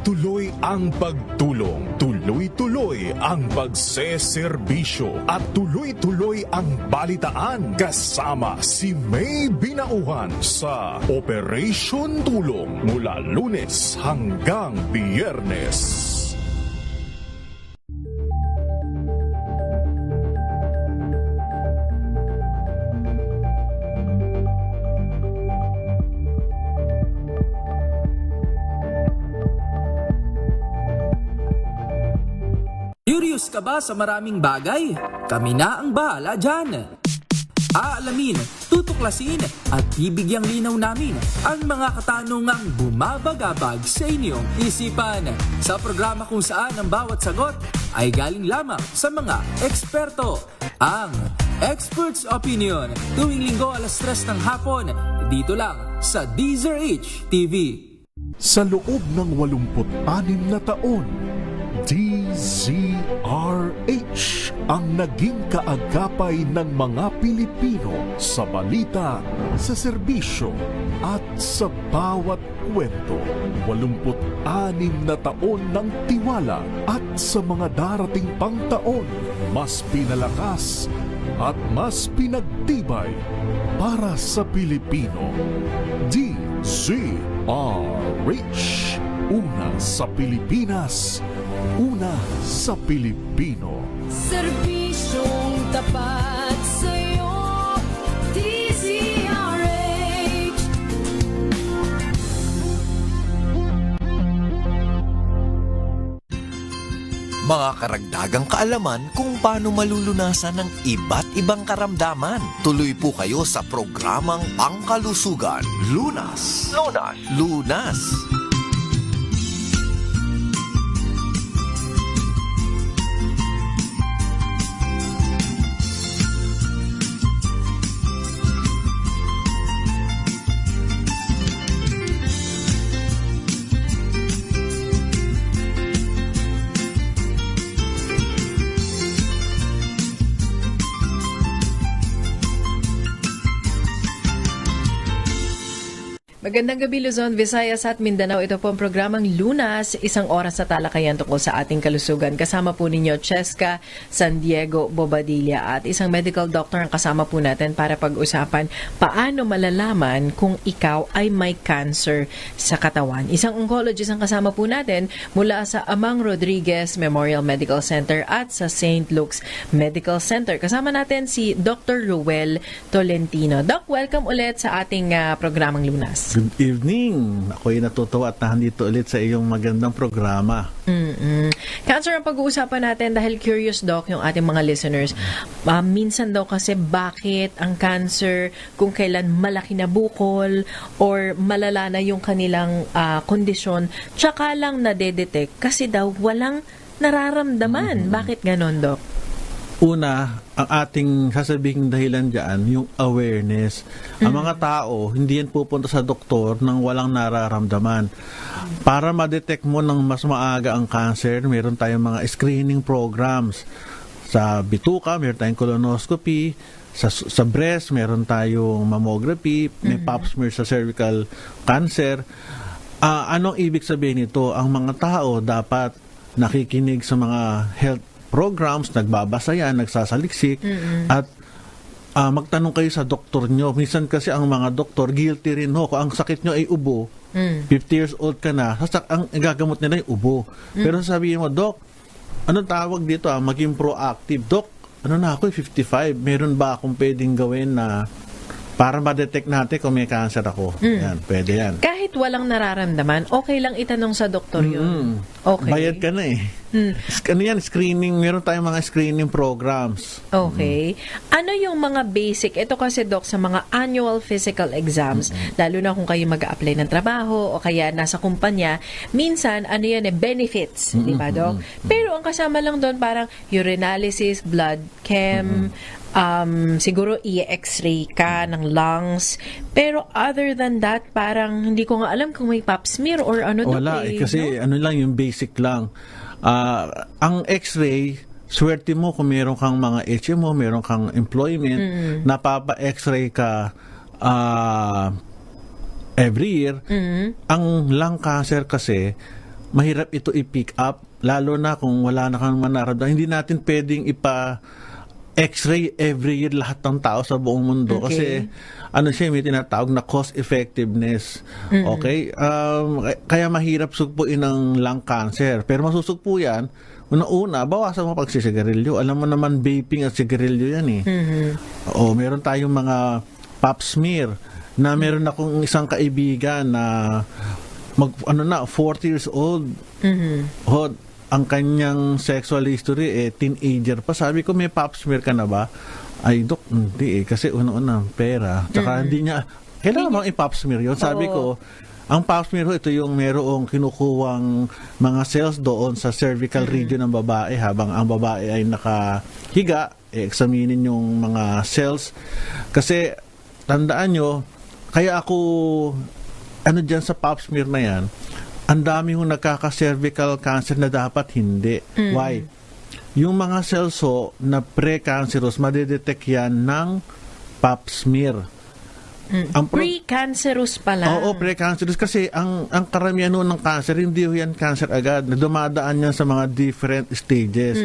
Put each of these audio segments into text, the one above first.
Tuloy-tuloy ang pagtulong, tuloy-tuloy ang pagseserbisyo, at tuloy-tuloy ang balitaan kasama si May Binauhan sa Operation Tulong mula Lunes hanggang Biyernes. Curious ka ba sa maraming bagay? Kami na ang bahala dyan. Aalamin, tutuklasin at bibigyang linaw namin ang mga katanungang bumabagabag sa inyong isipan. Sa programa kung saan ang bawat sagot ay galing lamang sa mga eksperto. Ang Expert's Opinion, tuwing linggo alas 3 ng hapon, dito lang sa DZRH TV. Sa loob ng 86 na taon, DZRH ang naging kaagapay ng mga Pilipino sa balita, sa serbisyo at sa bawat kwento. 86 na taon ng tiwala at sa mga darating pang taon, mas pinalakas at mas pinagtibay para sa Pilipino. DZRH, una sa Pilipinas, una sa Pilipino. Serbisyong tapat sa'yo, DZRH. Mga karagdagang kaalaman kung paano malulunasan ng iba't ibang karamdaman. Tuloy po kayo sa programang Pangkalusugan. Lunas. Lunas. Lunas. Magandang gabi Luzon, Visayas at Mindanao. Ito po ang programang Lunas, isang oras na talakayan tungkol sa ating kalusugan. Kasama po ninyo Cheska San Diego Bobadilla at isang medical doctor ang kasama po natin para pag-usapan paano malalaman kung ikaw ay may cancer sa katawan. Isang oncologist ang kasama po natin mula sa Amang Rodriguez Memorial Medical Center at sa St. Luke's Medical Center. Kasama natin si Dr. Ruel Tolentino. Doc, welcome ulit sa ating programang Lunas. Good evening. Ako'y natutuwa at nandito ulit sa iyong magandang programa. Cancer ang pag-uusapan natin dahil curious, Doc, yung ating mga listeners. Minsan daw kasi bakit ang cancer kung kailan malaki na bukol or malala na yung kanilang kondisyon, tsaka lang nadedetect kasi daw walang nararamdaman. Bakit ganon, Doc? Una, ang ating sasabihin dahilan dyan, yung awareness. Ang mga tao, hindi yan pupunta sa doktor nang walang nararamdaman. Para ma-detect mo ng mas maaga ang cancer, meron tayong mga screening programs. Sa bituka, meron tayong colonoscopy. Sa breast, meron tayong mammography. May pap smear sa cervical cancer. Anong ibig sabihin nito? Ang mga tao dapat nakikinig sa mga health programs, nagbabasa yan, nagsasaliksik, at magtanong kayo sa doktor nyo. Minsan kasi ang mga doktor, guilty rin ho. Kung ang sakit nyo ay ubo, 50 years old ka na, ang gagamot nila yung ubo. Pero sabihin mo, Dok, anong tawag dito? Maging proactive. Dok, ano na ako, 55. Meron ba akong pwedeng gawin na para ma-detect natin kung may cancer ako? Yan, pwede yan. Kahit walang nararamdaman, okay lang itanong sa doktor yun. Okay. Bayad ka na eh. Ano yan, screening, meron tayong mga screening programs. Okay. Ano yung mga basic, ito kasi Doc, sa mga annual physical exams, lalo na kung kayo mag-a-apply ng trabaho o kaya nasa kumpanya, minsan, ano yan benefits, di ba Doc? Pero ang kasama lang doon parang urinalysis, blood chem, siguro i-x-ray ka ng lungs. Pero other than that, parang hindi ko nga alam kung may pap smear or ano doon. Wala kasi ano lang yung basic lang. Ang x-ray, swerte mo kung meron kang mga HMO, meron kang employment, napapa-x-ray ka every year. Ang lung cancer kasi, mahirap ito i-pick up, lalo na kung wala na kang manaramdaman. Hindi natin pwedeng X-ray every year lahat ng tao sa buong mundo kasi may tinatawag na cost effectiveness. Okay? Kaya mahirap sugpuin ng lung cancer. Pero masusugpo yan, una, bawasan mo pagsisigarilyo. Alam mo naman, vaping at sigarilyo yan eh. Meron tayong mga pap smear na meron akong isang kaibigan na 40 years old. Ang kanyang sexual history teenager pa. Sabi ko, may pap smear ka na ba? Ay, Dok, hindi kasi una-una pera. Tsaka hindi niya kailangan mo i-pap smear yun. Sabi ko, ang pap smear ito yung merong kinukuwang mga cells doon sa cervical region ng babae habang ang babae ay nakahiga, examinin yung mga cells. Kasi tandaan nyo, kaya ako dyan sa pap smear na yan, ang dami yung nagkaka-cervical cancer na dapat hindi. Why? Yung mga cells na pre-cancerous, madedetect yan ng pap smear. Pre-cancerous pala. Oo, pre-cancerous. Kasi ang karamihan ng cancer, hindi yan cancer agad. Dumadaan yan sa mga different stages.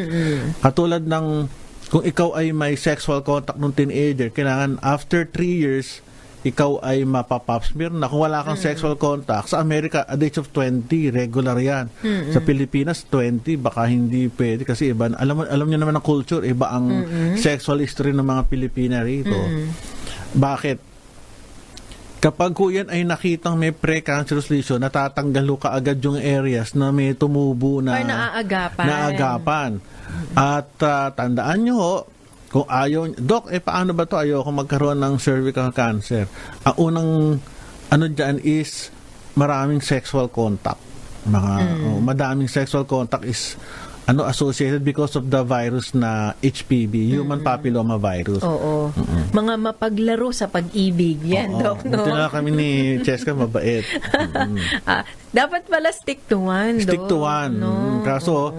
Katulad ng, kung ikaw ay may sexual contact ng teenager, kailangan after 3 years, ikaw ay mapapap smear na. Kung wala kang sexual contact, sa Amerika, at age of 20, regular yan. Sa Pilipinas, 20, baka hindi pwede kasi iba. Alam niyo naman ang culture, iba ang sexual history ng mga Pilipina rito. Bakit? Kapag yan ay nakitang may pre-cancerous lesion, natatanggal ka agad yung areas na may tumubo na Or naagapan. At tandaan nyo kung ayaw, Dok, paano ba to? Ayoko magkaroon ng cervical cancer. Ang unang, dyan is maraming sexual contact. Madaming sexual contact is, associated because of the virus na HPV, human papilloma virus. Oo. Mga mapaglaro sa pag-ibig. Yan, Dok, no? Buti na kami ni Cheska, mabait. Dapat pala stick to one, Dok. Stick to one. No? Kaso,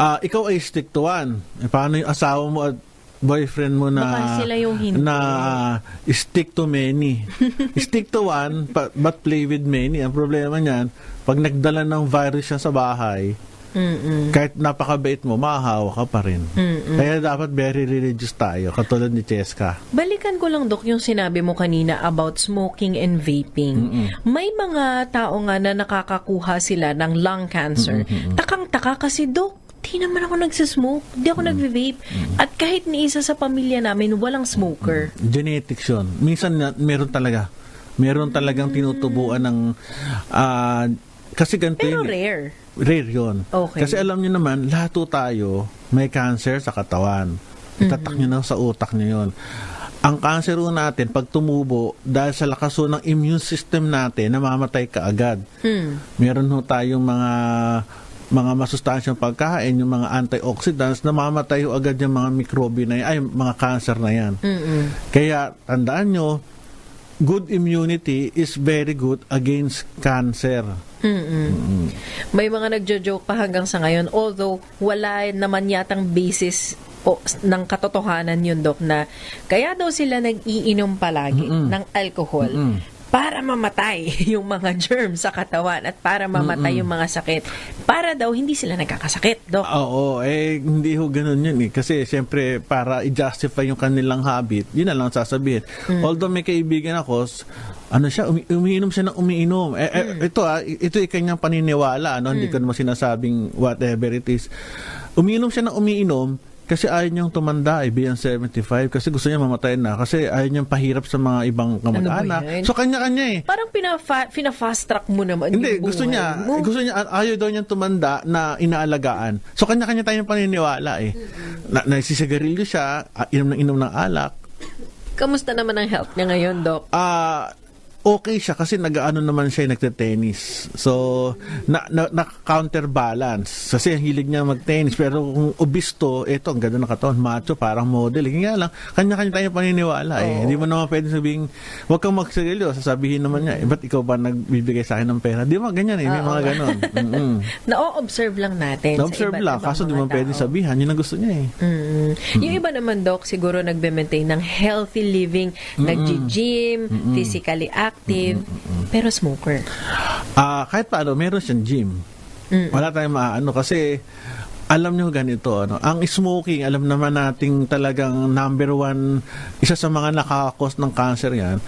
ikaw ay stick to one. Paano yung asawa mo at boyfriend mo na baka sila yung hindi. Na stick to many. Stick to one but play with many. Ang problema niyan, pag nagdala ng virus siya sa bahay, kahit napakabait mo, mahahawa ka pa rin. Kaya dapat very religious tayo, katulad ni Cheska. Balikan ko lang, Dok, yung sinabi mo kanina about smoking and vaping. May mga tao nga na nakakakuha sila ng lung cancer. Takang-taka kasi, Dok, di naman ako nagsismoke, di ako nagve-vape. At kahit ni isa sa pamilya namin, walang smoker. Genetics yun. Minsan meron talagang tinutubuan ng kasi ganito Pero yun. rare Yun. Okay. Kasi alam niyo naman, lahat tayo may cancer sa katawan. Itatak niyo na sa utak niyo yun. Ang cancer natin, pag tumubo, dahil sa lakas ng immune system natin, namamatay ka agad. Meron tayong mga masustansyang pagkain, yung mga antioxidants, namamatay agad yung mga mikrobe na yan, mga cancer na yan. Kaya, tandaan nyo, good immunity is very good against cancer. May mga nagjo-joke pa hanggang sa ngayon, although wala naman yatang basis ng katotohanan yun, Dok, na kaya daw sila nag-iinom palagi ng alcohol para mamatay yung mga germs sa katawan at para mamatay yung mga sakit. Para daw hindi sila nagkakasakit, Dok. Oo, hindi ho ganun yun eh. Kasi siyempre, para i-justify yung kanilang habit, yun na lang sasabihin. Although may kaibigan ako, umiinom siya ng umiinom. Ito ay kanyang paniniwala, hindi ko naman sinasabing whatever it is. Umiinom siya ng umiinom, kasi ayaw niyang tumanda, beyond 75, kasi gusto niya mamatay na, kasi ayaw niyang pahirap sa mga ibang kamag-anak. So, kanya-kanya eh. Parang pina-fast track mo naman Hindi, yung gusto niya, mo. ayaw daw niyang tumanda na inaalagaan. So, kanya-kanya tayong paniniwala eh. Nagsisigarilyo siya, inom ng alak. Kamusta naman ang health niya ngayon, Dok? Okay siya kasi nag-ano naman siya, nagte-tennis. So, na-counterbalance. Kasi ang hilig niya mag-tennis. Pero kung obisto, ang ganda ng katawan, macho, parang model. Kaya lang, kanya-kanya tayo paniniwala eh. Hindi mo naman pwede sabihin, huwag kang magsigarilyo. Sasabihin naman niya, ba't ikaw ba nagbibigay sa akin ng pera? Di ba, ganyan eh. May mga ganon. Na-observe lang natin. Na-observe lang. Kaso di mo pwede sabihin. Yun ang gusto niya eh. Yung iba naman, Dok, siguro nagbe-maintain ng healthy living, nag-gym, physically active, pero smoker. Kahit paano, meron siyang gym. Wala tayong maano kasi alam nyo ganito, ang smoking, alam naman nating talagang number one, isa sa mga nakakakos ng cancer yan.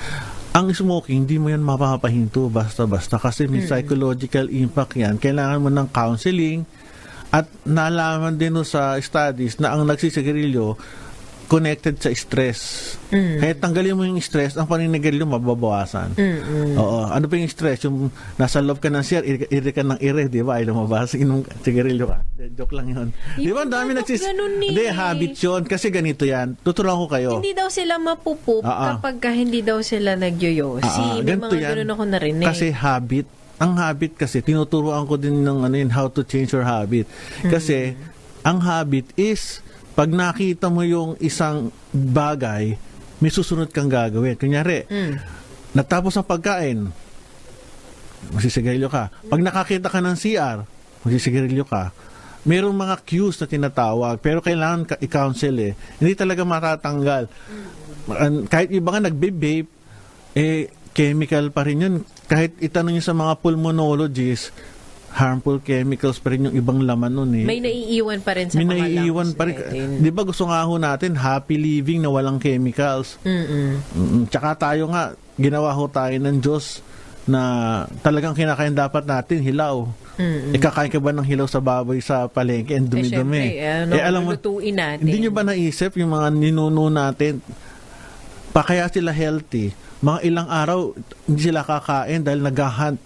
Ang smoking, hindi mo yan mapapahinto basta-basta kasi may psychological impact yan. Kailangan mo ng counseling at nalaman din sa studies na ang nagsisigarilyo connected sa stress. Kaya tanggalin mo yung stress, ang paninigarilyo mababawasan. Oo. Ano pa yung stress? Yung nasa loob ka ng CR, iri ka ng di ba? Ay lumabas, inom sigarilyo ka. Joke lang yun. Di ba? Ang dami Hindi, habit yun. Kasi ganito yan. Tuturuan ko kayo. Hindi daw sila mapupup kapag hindi daw sila nagyoyosi. May mga ganun ako narinig. Kasi habit. Ang habit kasi, tinuturuan ko din ng how to change your habit. Kasi, ang habit is pag nakita mo yung isang bagay, may susunod kang gagawin. Kunyari, natapos ang pagkain, magsisigarilyo ka. Pag nakakita ka ng CR, magsisigarilyo ka. Merong mga cues na tinatawag, pero kailangan i-counsel eh. Hindi talaga matatanggal. Kahit iba nga nagbe-vape, chemical pa rin yun. Kahit itanong nyo sa mga pulmonologists, harmful chemicals pa rin yung ibang laman nun eh. May naiiwan pa rin sa may mga naiiwan lungs pa rin. natin. Di ba gusto nga ho natin happy living na walang chemicals. Tsaka tayo nga, ginawa ho tayo ng Diyos na talagang kinakain dapat natin hilaw. Kakain ka ba ng hilaw sa baboy sa palengke and dumi-dumi? Alam mo, lutuin natin. Hindi nyo ba naisip yung mga ninuno natin, pa kaya sila healthy, mga ilang araw hindi sila kakain dahil nag-hunt.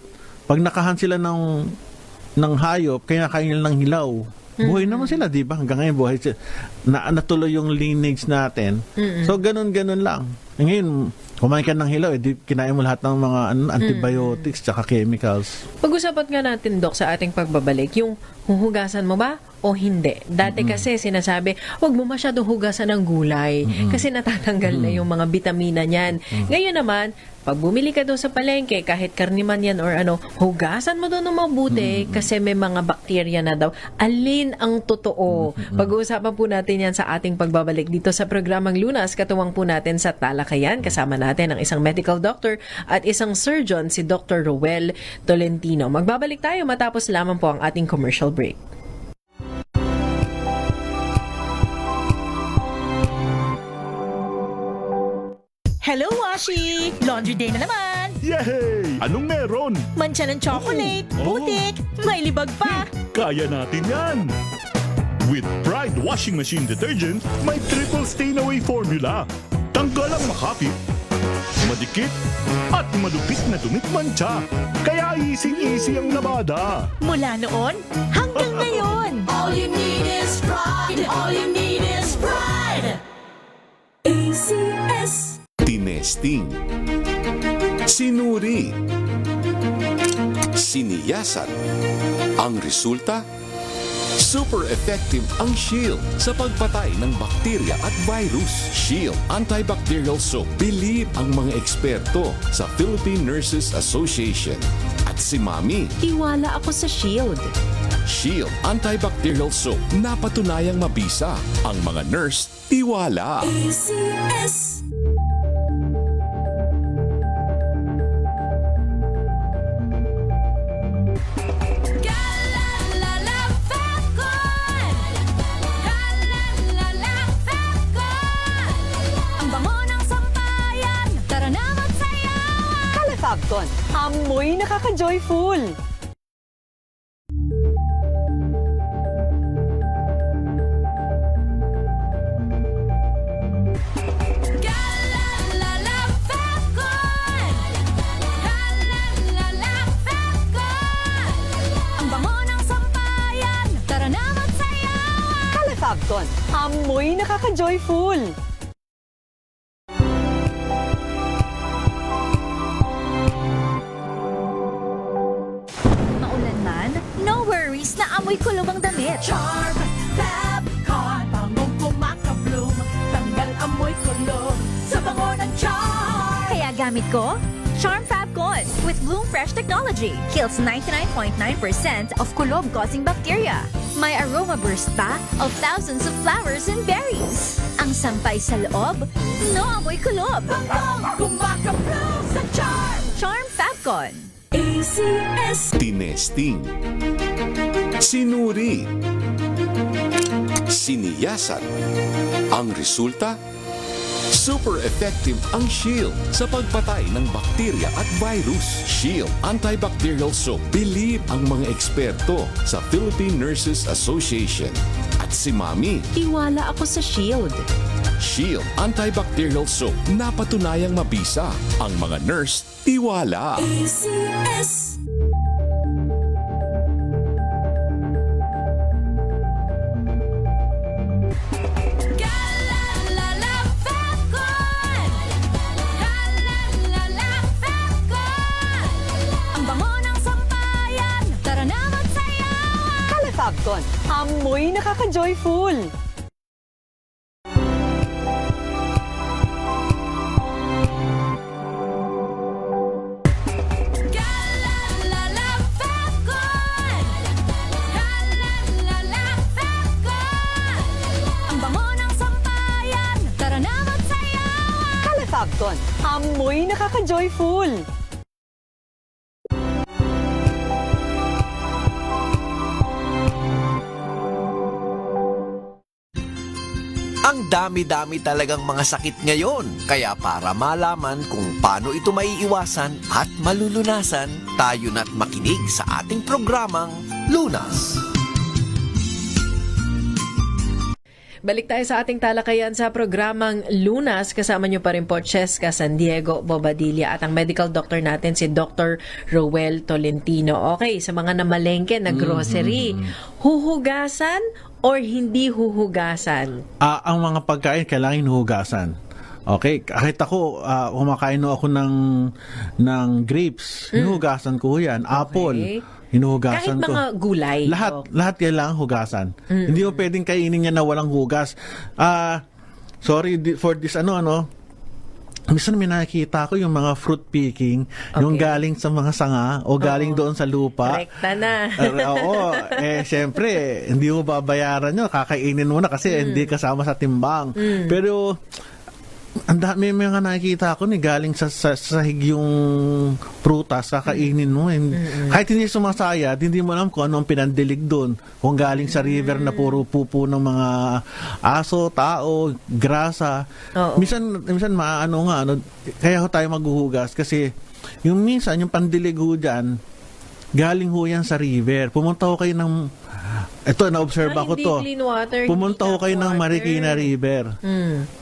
Pag nakahunt sila ng hayop, kaya kain nila ng hilaw. Buhay naman sila, di ba? Hanggang ngayon, buhay sila. Natuloy yung lineage natin. So, ganun-ganun lang. Ngayon, kumain ka ng hilaw, kinain mo lahat ng mga antibiotics tsaka chemicals. Pag-usapan nga natin, Dok, sa ating pagbabalik, yung huhugasan mo ba o hindi? Dati kasi sinasabi, huwag mo masyadong hugasan ng gulay kasi natatanggal na yung mga bitamina niyan. Ngayon naman, pag bumili ka doon sa palengke, kahit karniman yan or hugasan mo doon ng mabuti kasi may mga bakterya na daw. Alin ang totoo? Pag-uusapan po natin yan sa ating pagbabalik dito sa programang Lunas. Katuwang po natin sa talakayan. Kasama natin ang isang medical doctor at isang surgeon, si Dr. Roel Tolentino. Magbabalik tayo matapos lamang po ang ating commercial break. Hello, Washi! Laundry day na naman! Yay! Anong meron? Mancha ng chocolate, putik, may libag pa! Kaya natin yan! With Pride Washing Machine Detergent, may triple stain-away formula. Tanggal ang makapit, madikit, at malupit na dumit mancha. Kaya easy-easy ang labada. Mula noon hanggang ngayon! All you need is pride. All you need is pride. ACS. Tinesting, sinuri, siniyasan. Ang resulta? Super effective ang Shield sa pagpatay ng bakterya at virus. Shield Antibacterial Soap. Believe ang mga eksperto sa Philippine Nurses Association. At si Mami. Tiwala ako sa Shield. Shield Antibacterial Soap. Napatunayang mabisa. Ang mga nurse, tiwala. ACS. Fabcon, amoy nakaka-joyful! Fabcon, amoy nakaka-joyful! No worries, na amoy kulong ang damit. Charm Fabcon. Bangong kumakabloom. Tanggal amoy kulong sa bango ng charm. Kaya gamit ko, Charm Fabcon with Bloom Fresh technology. Kills 99.9% of kulob-causing bacteria. May aroma burst pa of thousands of flowers and berries. Ang sampay sa loob, no amoy kulob. Bangong kumakabloom sa charm. Charm Fabcon. ACS. Tinesting, sinuri, siniyasan. Ang resulta? Super effective ang Shield sa pagpatay ng bakterya at virus. Shield Antibacterial Soap. Believe ang mga eksperto sa Philippine Nurses Association. At si Mami, Tiwala ako sa Shield. Shield Antibacterial Soap. Napatunayang mabisa. Ang mga nurse, tiwala. Ang bango ng sampayan, tara na magsayawan! Calefabcon, amoy nakaka-joyful. Ang bango ng sampayan, tara na magsayawan! Calefabcon, amoy nakaka-joyful. Ang dami-dami talagang mga sakit ngayon. Kaya para malaman kung paano ito maiiwasan at malulunasan, tayo na't makinig sa ating programang Lunas. Balik tayo sa ating talakayan sa programang Lunas. Kasama niyo pa rin po Cheska San Diego Bobadilla at ang medical doctor natin si Dr. Roel Tolentino. Okay, sa mga namalengke na grocery, huhugasan or hindi huhugasan? Ang mga pagkain kailangan hugasan. Okay, kahit ako kumakain ako ng grapes, hinuhugasan ko 'yan. Apple, hinuhugasan Kahit ko. mga gulay. Lahat kailangan hugasan. Hindi mo pwedeng kainin niya na walang hugas. Sorry for this minsan may nakikita ko yung mga fruit picking, yung galing sa mga sanga o galing doon sa lupa. Rekta na. Oo, syempre, hindi mo babayaran yun, kakainin mo na kasi hindi kasama sa timbang. Pero ang dami may mga nakikita ko galing sa sahig yung prutas, kakainin mo. Kahit hindi sumasayad, hindi mo alam kung ano ang pinandilig doon. Kung galing sa river na puro pupo ng mga aso, tao, grasa. Minsan kaya tayo maghuhugas kasi yung minsan, yung pandilig ho dyan, galing ho yan sa river. Pumunta ho kayo ng na-observe ako to. Pumunta ko kayo ng Marikina River.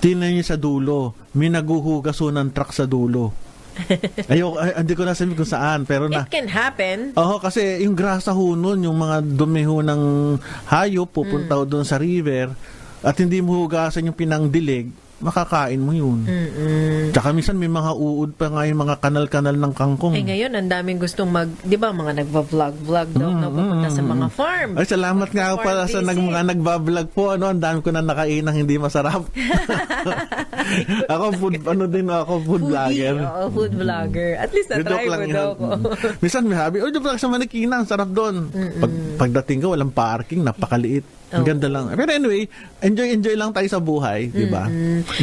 Tingnan niyo sa dulo. May naguhugas ho ng truck sa dulo. Hindi ko na sabihin kung saan. Pero It can happen. Oo, kasi yung grasa ho nun, yung mga dumi ho ng hayop, pupunta ho doon sa river, at hindi mo hugasan yung pinangdilig, makakain mo yun. Tsaka minsan may mga uod pa nga yung mga kanal-kanal ng kangkong. Ngayon, ang daming gustong di ba, mga nagva-vlog daw na pupunta sa mga farm. Ay, salamat nga pala sa mga nagbablog po. Ang dami ko na nakainang hindi masarap. Ako food vlogger. Food vlogger. At least na-try mo daw ko. Minsan may habi, doon sa Marikina, ang sarap doon. Pagdating ko, walang parking, napakaliit. Ang ganda lang. Pero anyway, enjoy lang tayo sa buhay, di ba?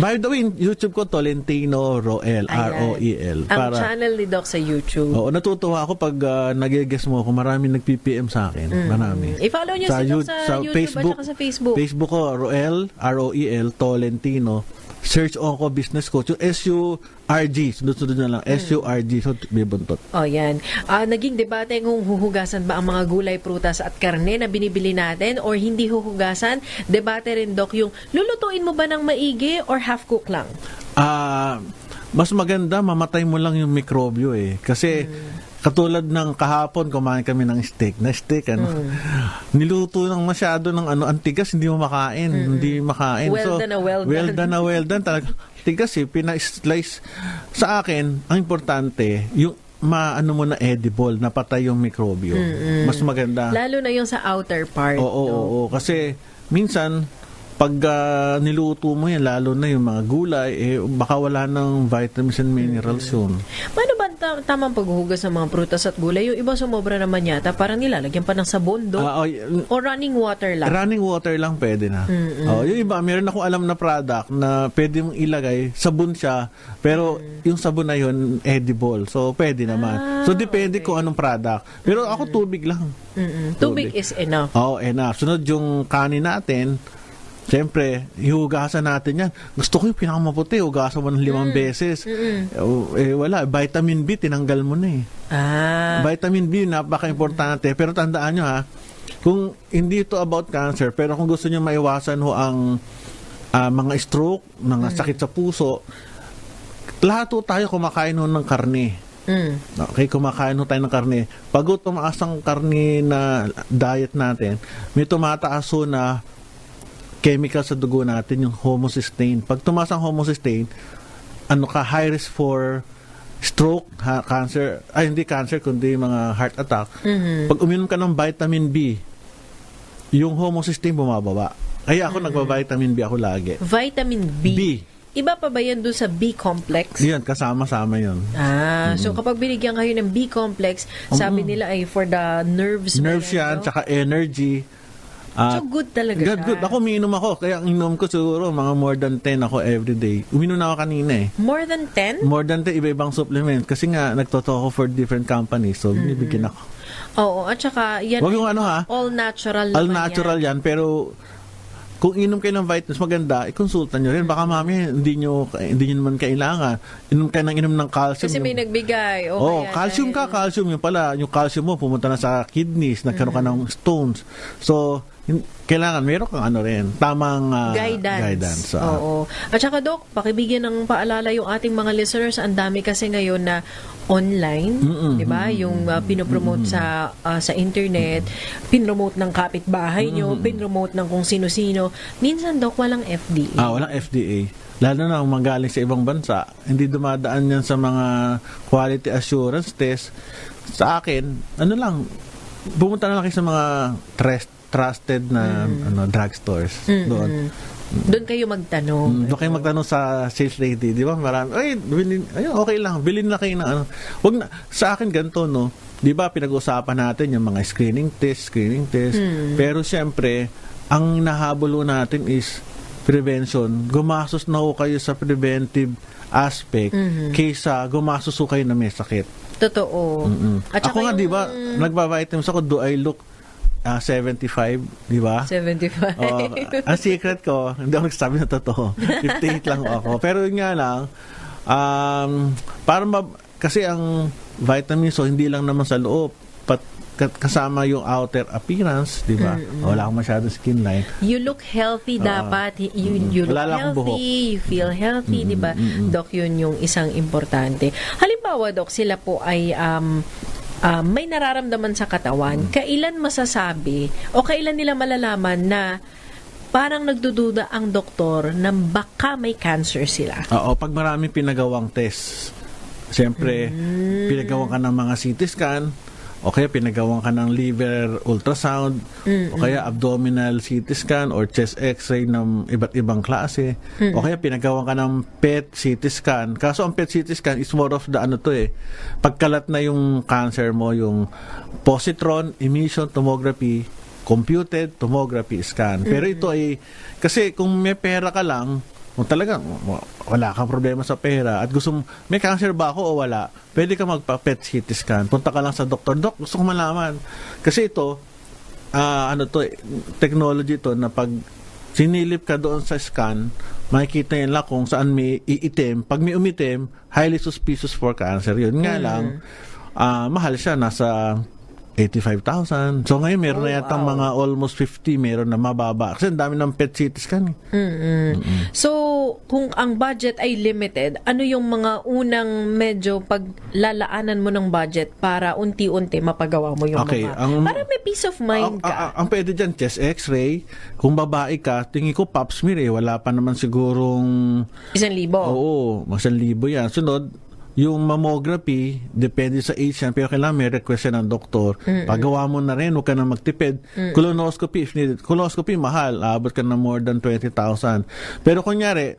By the way, YouTube ko, Tolentino Roel, R-O-E-L. Ang channel ni Doc sa YouTube. Oo, natutuwa ako pag nag-guess mo ako, marami nag-PPM sa akin. Marami. I-follow nyo si Doc sa YouTube at sa Facebook. Facebook ko, Roel, R-O-E-L, Tolentino. Search ko business coach. Yung S-U-R-G. Sunod-sunod na lang. S-U-R-G. So, may buntot. Yan. Naging debate kung huhugasan ba ang mga gulay, prutas at karne na binibili natin or hindi huhugasan. Debate rin, Doc, yung lulutuin mo ba ng maigi or half-cook lang? Mas maganda, mamatay mo lang yung mikrobyo Kasi, katulad ng kahapon, kumain kami ng steak. Niluto ng masyado ng antigas, hindi mo makain. Hindi makain. Well done. Talaga. Tigas pina-slice. Sa akin, ang importante, yung mo na edible, napatay yung mikrobyo. Mas maganda. Lalo na yung sa outer part. Oo. Kasi, minsan, pag niluto mo yan, lalo na yung mga gulay, baka wala ng vitamins and minerals yun. Paano ba tamang paghuhugas ng mga prutas at gulay? Yung iba sumobra naman yata, parang nilalagyan pa ng sabon do? O running water lang? Running water lang pwede na. Yung iba, meron akong alam na product na pwede mong ilagay, sabon siya, pero yung sabon na yun, edible. So, pwede naman. So, depende kung anong product. Pero ako, tubig lang. Tubig is enough. Oo, enough. Sunod yung kanin natin, siyempre, ihugasan natin yan. Gusto ko yung pinakamaputi, hugasan mo ng 5 beses. Wala, vitamin B, tinanggal mo na eh. Vitamin B, napaka-importante. Pero tandaan nyo ha, kung hindi ito about cancer, pero kung gusto nyo maiwasan ho ang mga stroke, mga sakit sa puso, lahat ho tayo kumakain ho ng karne. Okay, kumakain ho tayo ng karne. Pag tumaas ang karne na diet natin, may tumataas ho na chemical sa dugo natin, yung homocysteine. Pag tumaas ang homocysteine, high risk for stroke, cancer, hindi cancer, kundi mga heart attack. Pag uminom ka ng vitamin B, yung homocysteine bumababa. Kaya ako nagba-vitamin B ako lagi. Vitamin B? Iba pa ba yan doon sa B-complex? Yan, kasama-sama yun. So kapag binigyan kayo ng B-complex, sabi nila ay for the nerves. Nerves yan, tsaka energy. So good talaga siya. Good. Ako, umiinom ako. Kaya ang inom ko siguro, mga more than 10 ako everyday. Uminom na ako kanina eh. More than 10? More than 10, iba-ibang supplement. Kasi nga, nagtoto ako for different companies. So, binibigyan ako. Oo, at saka yan, wag yung all natural all natural yan. Pero, kung inom kayo ng vitamins, maganda, ikonsulta nyo rin. Baka mami, hindi nyo naman kailangan. Inom kayo ng calcium. Kasi may nagbigay. Calcium yun pala. Yung calcium mo, pumunta na sa kidneys, nagkaroon ka ng stones. So, kailangan meron kang tamang guidance. Oo. At saka Doc, pakibigyan ng paalala yung ating mga listeners. Ang dami kasi ngayon na online, di ba? Yung pinopromote sa internet, pinromote ng kapitbahay nyo, pinromote ng kung sino-sino. Minsan Doc, walang FDA. Walang FDA. Lalo na magaling sa ibang bansa, hindi dumadaan yan sa mga quality assurance test. Sa akin, pumunta na lang kayo sa mga trusted na drugstores doon. Doon kayo magtanong. Doon kayo magtanong sa sales lady, di ba? Marami, okay lang, bilhin na kayo ng Wag na, sa akin ganito, no? Di ba, pinag-usapan natin yung mga screening test. Pero siyempre, ang nahabolo natin is prevention. Gumastos na ho kayo sa preventive aspect kaysa gumastos ho kayo na may sakit. Totoo. At ako nga, di ba, nagba-vitamins ako, do I look 75, di ba? 75. Ang secret ko, hindi ako nagsasabi na totoo. 58 lang ako. Pero yun nga lang, kasi ang vitamins, hindi lang naman sa loob, kasama yung outer appearance, di ba? Wala akong masyadong skin line. You look healthy dapat. You look healthy, you feel healthy, di ba? Doc, yun yung isang importante. Halimbawa, Doc, sila po ay may nararamdaman sa katawan, kailan masasabi o kailan nila malalaman na parang nagdududa ang doktor na baka may cancer sila? Oo, pag maraming pinagawang test. Siyempre, pinagawan ka ng mga CT scan, o kaya pinagawan ka ng liver ultrasound, o kaya abdominal CT scan or chest x-ray ng iba't ibang klase, o kaya pinagawan ka ng PET CT scan. Kaso ang PET CT scan is more of the pagkalat na yung cancer mo, yung positron emission tomography, computed tomography scan. Pero ito ay, kasi kung may pera ka lang, kung talagang wala kang problema sa pera at gusto mo, may cancer ba ako o wala, pwede ka magpa-PET CT scan. Punta ka lang sa doktor. Dok, gusto ko malaman. Kasi ito, technology to na pag sinilip ka doon sa scan, makikita nila kung saan may iitim. Pag may umitim, highly suspicious for cancer. Yun nga lang, mahal siya, nasa 85,000. So ngayon meron na yata mga almost 50, meron na mababa. Kasi ang dami ng PET CT scan. So, kung ang budget ay limited, ano yung mga unang medyo paglalaanan mo ng budget para unti-unti mapagawa mo yung para may peace of mind ka? Ang pwede dyan, chest x-ray. Kung babae ka, tingin ko pap smear wala pa naman sigurong 1,000. Oo, 1,000 yan. Sunod, yung mammography, depende sa age yan, pero kailangan may request yan ng doktor. Pagawa mo na rin, huwag ka na magtipid. Colonoscopy, if needed. Colonoscopy, mahal. Abot ka na more than 20,000. Pero kunyari,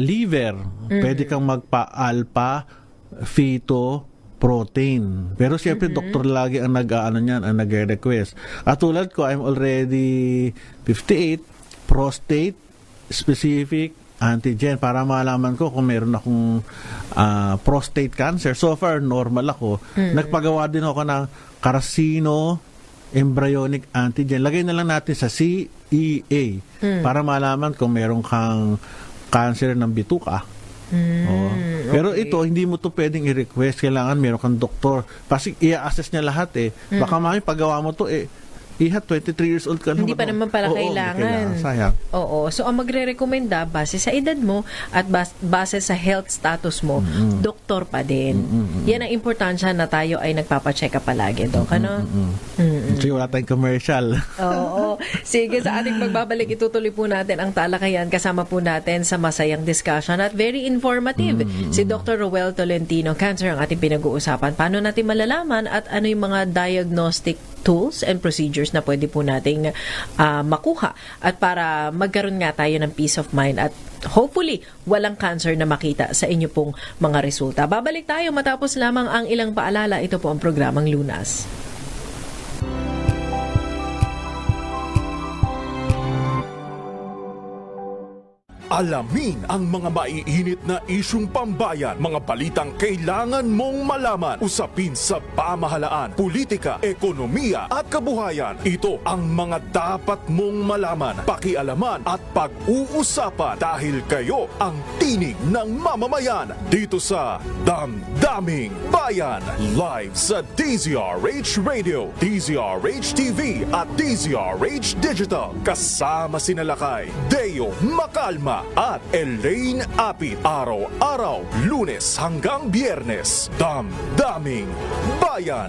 liver, pwede kang magpa-alpha, feto, protein. Pero siyempre, doktor lagi ang ang nag-request. At tulad ko, I'm already 58, prostate, specific, antigen, para malaman ko kung meron akong prostate cancer. So far, normal ako. Nagpagawa din ako ng carcino embryonic antigen. Lagay na lang natin sa CEA para malaman kung meron kang cancer ng bituka. Oo. Pero ito, hindi mo to pwedeng i-request. Kailangan meron kang doktor. Kasi i-assess niya lahat eh. Baka mami, paggawa mo to iha, 23 years old ka Hindi pa naman pala kailangan. Sayang. Oo. So, ang magre-recommenda base sa edad mo at base sa health status mo, doktor pa din. Yan ang importansya na tayo ay nagpapacheck up palagi, Dok. Ano? Sige, wala tayong commercial. Oo. Sige, sa ating pagbabalik, itutuloy po natin ang talakayan. Kasama po natin sa masayang discussion at very informative. Si Dr. Roel Tolentino, cancer ang ating pinag-uusapan. Paano natin malalaman at ano yung mga diagnostic tools and procedures na pwede po nating makuha at para magkaroon nga tayo ng peace of mind at hopefully walang cancer na makita sa inyo pong mga resulta. Babalik tayo matapos lamang ang ilang paalala. Ito po ang programang Lunas. Alamin ang mga maiinit na isyung pambayan, mga balitang kailangan mong malaman, usapin sa pamahalaan, politika, ekonomiya at kabuhayan. Ito ang mga dapat mong malaman, pakialaman at pag-uusapan dahil kayo ang tinig ng mamamayan dito sa Damdaming Bayan. Live sa DZRH Radio, DZRH TV at DZRH Digital. Kasama sinalakay Deo Macalma at Elaine Apit. Araw-araw, Lunes hanggang Biyernes. Damdaming Bayan.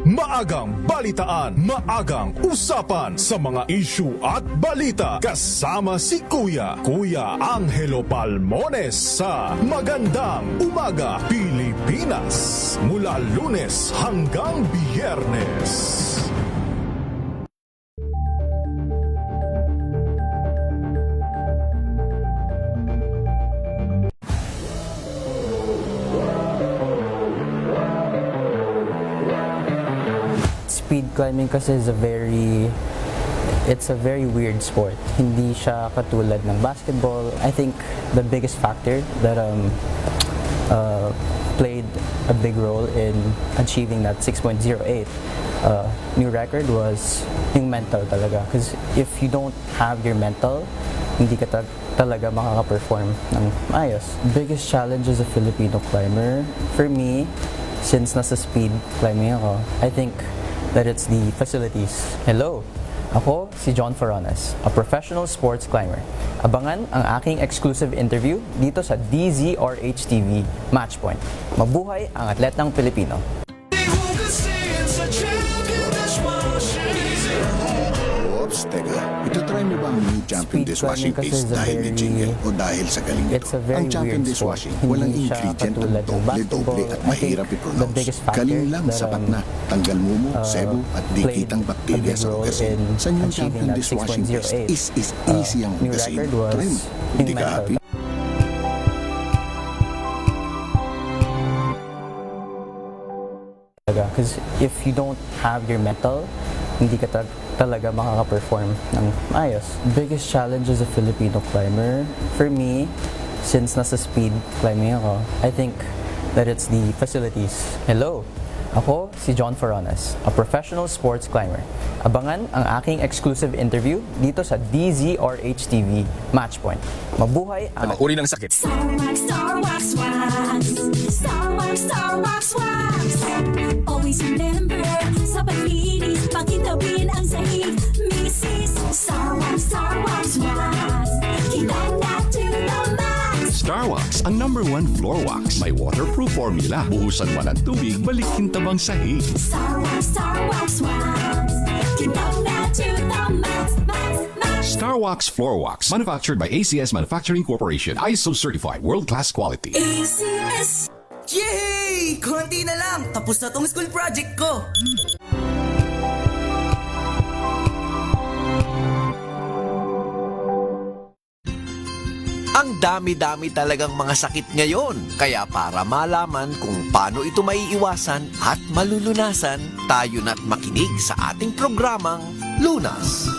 Maagang balitaan, maagang usapan sa mga issue at balita. Kasama si Kuya Angelo Palmones sa Magandang Umaga Pilipinas. Mula Lunes hanggang Biyernes. Speed climbing kasi is a very weird sport. Hindi siya katulad ng basketball. I think the biggest factor that played a big role in achieving that 6.08 new record was yung mental talaga. Because if you don't have your mental, hindi ka talaga makaka-perform ng ayos. Biggest challenge as a Filipino climber, for me, since nasa speed climbing ako, I think that it's the facilities. Hello, ako si John Forones, a professional sports climber. Abangan ang aking exclusive interview dito sa DZRH TV Matchpoint. Mabuhay ang atletang Pilipino. Oops, teka. Ito-try mo ba ang new champion Speed dishwashing climbing kasi paste is a dahil may very- jingle o dahil sa galing nito? It's a very Ang champion weird dishwashing, sport. walang Hindi siya ingredient ang katulad ng doble-doble basketball. at I mahirap think i-pronounce. the biggest factor Galing lang, that, sapat na. Tanggal mo, sebo at di played kitang a bakterya big sa role ugasin. in Sa new achieving champion that dishwashing paste 6.08 is easy ang new ugasin. record was Try mo. yung Hindi ka mental. happy? Because if you don't have your mental, hindi ka talaga makaka-perform ng ayos. Biggest challenge as a Filipino climber, for me, since nasa speed climbing ako, I think that it's the facilities. Hello, ako si John Forones, a professional sports climber. Abangan ang aking exclusive interview dito sa DZRH TV Matchpoint. Mabuhay ang Uri ng sakit. Star Wax, always remember, sa paglinis, pakitawin ang sahig, Mrs. Star Wax, kilala to the max. Star Wax, ang #1 floor wax. May waterproof formula. Buhusan man ang tubig, balikin tabang sahig. Star Wax, kilala to the max. Star Wax Floor Wax. Manufactured by ACS Manufacturing Corporation. ISO certified. World-class quality. ACS. Yay! Konti na lang! Tapos na tong school project ko! Ang dami-dami talagang mga sakit ngayon. Kaya para malaman kung paano ito maiiwasan at malulunasan, tayo na't makinig sa ating programang Lunas.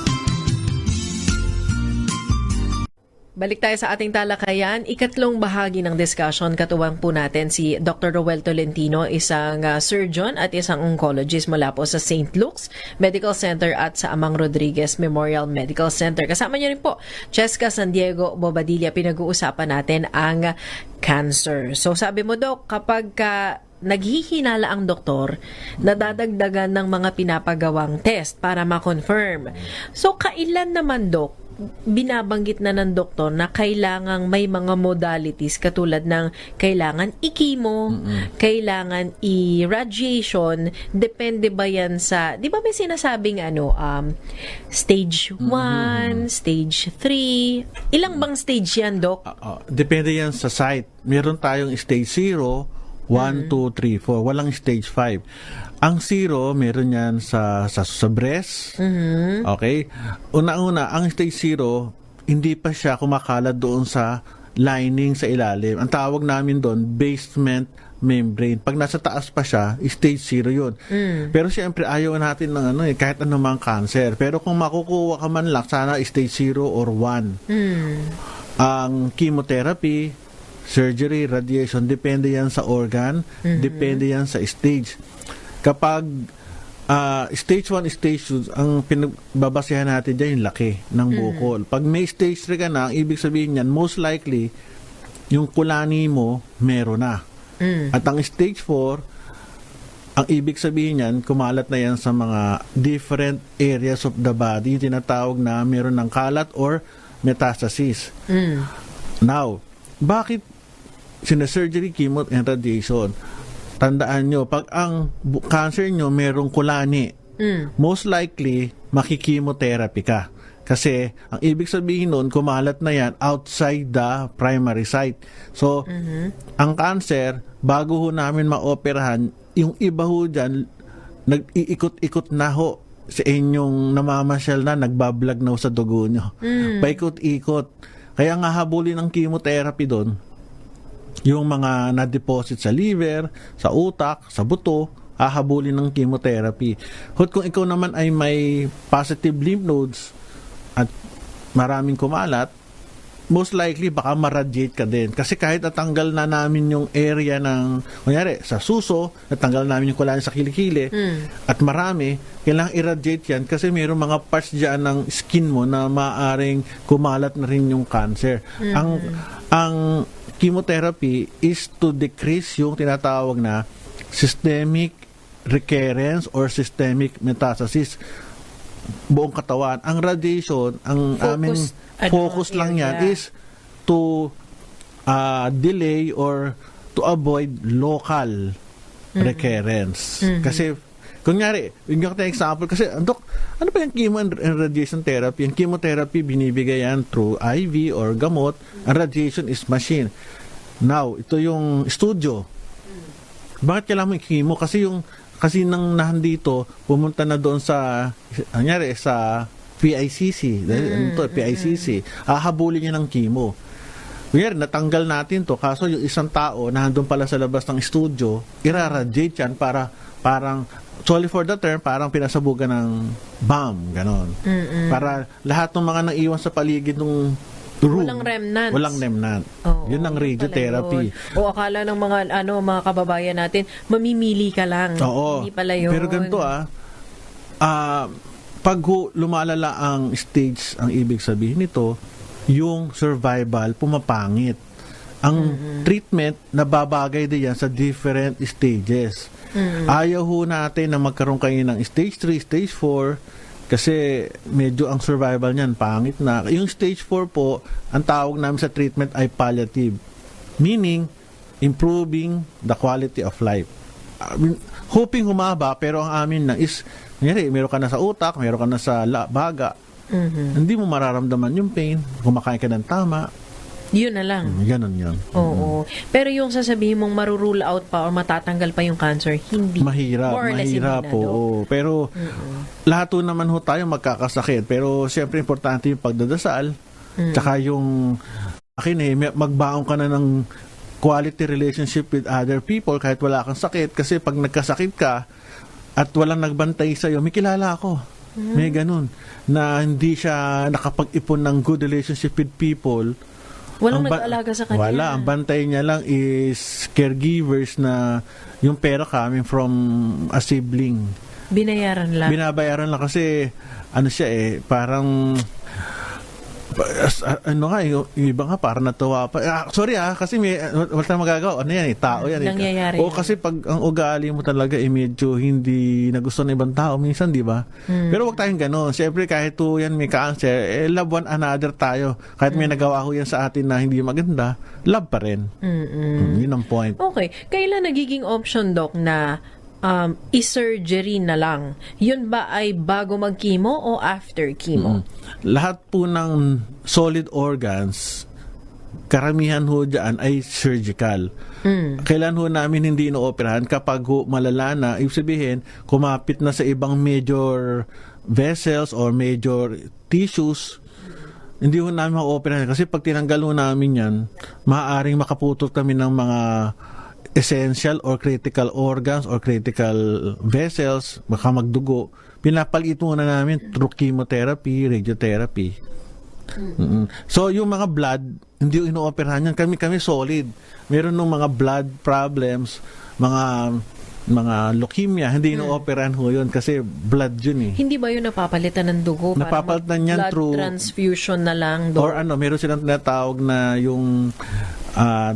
Balik tayo sa ating talakayan. Ikatlong bahagi ng discussion, katuwang po natin si Dr. Roel Tolentino, isang surgeon at isang oncologist mula po sa St. Luke's Medical Center at sa Amang Rodriguez Memorial Medical Center. Kasama niyo rin po, Cheska San Diego Bobadilla. Pinag-uusapan natin ang cancer. So sabi mo, Doc, kapag naghihinala ang doktor, nadadagdagan ng mga pinapagawang test para ma-confirm. So kailan naman, Doc, binabanggit na ng doktor na kailangang may mga modalities katulad ng kailangan i-chemo, kailangan i-radiation, depende ba yan sa, di ba may sinasabing stage 1, stage 3, ilang bang stage yan, Doc? Depende yan sa site. Meron tayong stage 0, 1, 2, 3, 4. Walang stage 5. Ang 0, meron yan sa breast. Okay? Una-una, ang stage 0, hindi pa siya kumakalat doon sa lining sa ilalim. Ang tawag namin doon, basement membrane. Pag nasa taas pa siya, stage 0 yun. Pero siyempre, ayaw natin ng kahit anumang cancer. Pero kung makukuha ka man lang, sana stage 0 or 1. Ang chemotherapy, surgery, radiation, depende yan sa organ, depende yan sa stage. Kapag stage 1, stage 2, ang pinagbabasihan natin dyan yung laki ng bukol. Pag may stage 3 ka na, ang ibig sabihin yan, most likely, yung kulani mo, meron na. At ang stage 4, ang ibig sabihin yan, kumalat na yan sa mga different areas of the body, yung tinatawag na meron ng kalat or metastasis. Now, bakit sinasurgery, chemo, and radiation? Tandaan nyo, pag ang cancer nyo merong kulani, most likely, makikimotherapy ka. Kasi, ang ibig sabihin nun, kumalat na yan outside the primary site. So, ang cancer, bago ho namin maoperahan, yung iba ho dyan, nag-iikot-ikot na ho sa inyong namamasyal na, nagbablog na ho sa dugo nyo. Paikot-ikot. Kaya nga habulin ng chemotherapy doon, yung mga na-deposit sa liver, sa utak, sa buto, hahabulin ng chemotherapy. Kung ikaw naman ay may positive lymph nodes at maraming kumalat, most likely baka ma-radiate ka din. Kasi kahit natanggal na namin yung area ng, kunyari, sa suso, natanggal namin yung kulani sa kilikili, at marami, kailangang i-radiate yan kasi mayroong mga parts dyan ng skin mo na maaaring kumalat na rin yung cancer. Ang chemotherapy is to decrease yung tinatawag na systemic recurrence or systemic metastasis buong katawan. Ang radiation, ang aming focus lang yan is to delay or to avoid local recurrence. Kasi kunyari, yung example, kasi, Dok, ano ba yung chemo and radiation therapy? Yung chemotherapy, binibigay yan through IV or gamot. Ang radiation is machine. Now, ito yung studio. Bakit kailangan mo yung chemo? Kasi nang nahandito, pumunta na doon sa, kunyari, sa PICC. PICC. Hahabulin niya ng chemo. Kunyari, natanggal natin to. Kaso yung isang tao, nahandun pala sa labas ng studio, iraradiate yan parang sorry for the term, parang pinasabugan ng bomb, ganon. Para lahat ng mga naiwan sa paligid ng room, walang remnant. Yun ang radiotherapy. O akala ng mga kababayan natin, mamimili ka lang. Oo. Hindi pala yun. Pero ganito pag lumalala ang stage, ang ibig sabihin nito, yung survival pumapangit. Ang treatment, nababagay din yan sa different stages. Ayaw ho natin na magkaroon kayo ng stage 3, stage 4, kasi medyo ang survival niyan pangit na. Yung stage 4 po, ang tawag namin sa treatment ay palliative. Meaning, improving the quality of life. Hoping humaba, pero ang amin na is, meron ka na sa utak, meron ka na sa baga, hindi mo mararamdaman yung pain, kumakain ka ng tama, Yun na lang. Ganon yun. Oo. Pero yung sasabihin mong marurule out pa or matatanggal pa yung cancer, hindi. Mahirap, More or less mahirap hindi na, po. Dok. Oo. Pero lahat po naman ho tayo magkakasakit. Pero siyempre importante yung pagdadasal. Tsaka yung akin magbaon ka na ng quality relationship with other people kahit wala kang sakit. Kasi pag nagkasakit ka at walang nagbantay sa'yo, may kilala ako. May ganun. Na hindi siya nakapag-ipon ng good relationship with people. Walang nag-aalaga sa kanya. Wala. Ang bantay niya lang is caregivers na yung pera coming from a sibling. Binayaran lang. Binabayaran lang kasi ano siya parang ano nga, yung iba nga parang natuwa pa. Sorry kasi wala tayong magagawa. Ano yan tao yan. Nangyayari O kasi pag ang ugali mo talaga medyo hindi nagustuhan ng ibang tao minsan, di ba? Pero wag tayong gano'n. Siyempre kahit to yan may cancer, love one another tayo. Kahit may nagawa ko yan sa atin na hindi maganda, love pa rin. Yun ang point. Okay. Kailan nagiging option, Doc, na i-surgery na lang? Yun ba ay bago mag-chemo o after chemo? Lahat po ng solid organs, karamihan ho dyan ay surgical. Kailan ho namin hindi inooperahan kapag ho malala na, ibig sabihin, kumapit na sa ibang major vessels or major tissues, hindi ho namin ma-operahan. Kasi pag tinanggal ho namin yan, maaaring makaputol kami ng mga essential or critical organs or critical vessels, baka magdugo. Pinapalit muna namin through chemotherapy, radiotherapy. So, yung mga blood, hindi yung inooperahan yan. Kami solid. Meron nung mga blood problems, mga leukemia, hindi inooperahan ho yun kasi blood yun Hindi ba yun napapalitan ng dugo? Napapalitan yan blood through transfusion na lang, Doc? or meron silang tinatawag na yung